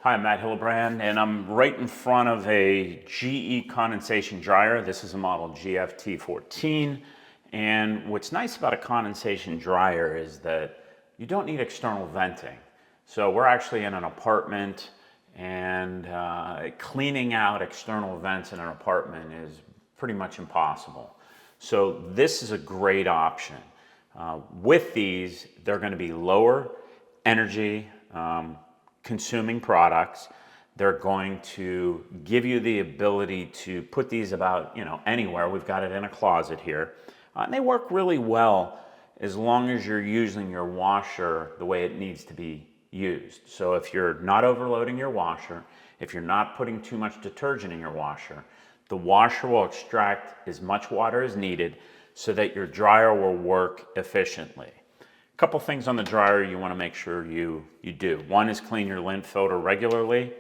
Hi, I'm Matt Hillebrand, and I'm right in front of a GE condensation dryer. This is a model GFT14. And what's nice about a condensation dryer is that you don't need external venting. So we're actually in an apartment, and cleaning out external vents in an apartment is pretty much impossible. So this is a great option. With these, they're going to be lower energy consuming products. They're going to give you the ability to put these about, anywhere. We've got it in a closet here. And they work really well as long as you're using your washer the way it needs to be used. So if you're not overloading your washer, if you're not putting too much detergent in your washer, the washer will extract as much water as needed so that your dryer will work efficiently. A couple things on the dryer you want to make sure you do. One is clean your lint filter regularly.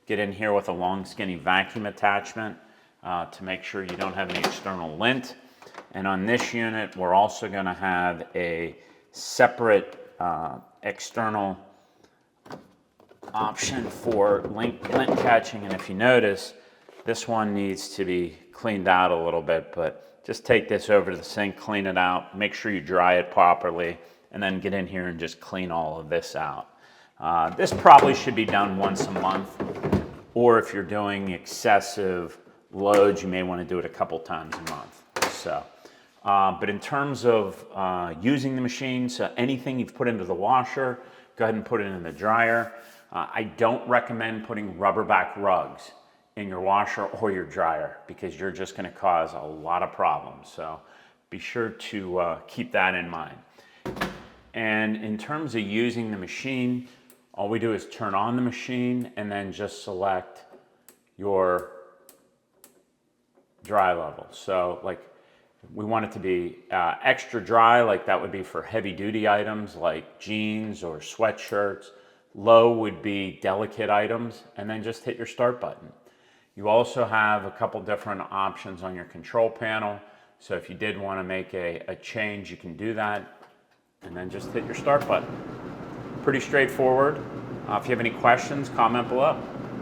Get in here with a long skinny vacuum attachment to make sure you don't have any external lint. And on this unit, we're also going to have a separate external option for lint catching. And if you notice, this one needs to be cleaned out a little bit, but just take this over to the sink, clean it out, make sure you dry it properly, and then get in here and just clean all of this out. This probably should be done once a month, or if you're doing excessive loads, you may want to do it a couple times a month. So, but in terms of using the machine, so anything you've put into the washer, go ahead and put it in the dryer. I don't recommend putting rubber back rugs in your washer or your dryer because you're just going to cause a lot of problems. So be sure to keep that in mind. And in terms of using the machine, all we do is turn on the machine and then just select your dry level. So like we want it to be extra dry, like that would be for heavy duty items like jeans or sweatshirts. Low would be delicate items, and then just hit your start button. You also have a couple different options on your control panel. So if you did want to make a change, you can do that. And then just hit your start button. Pretty straightforward. If you have any questions, comment below.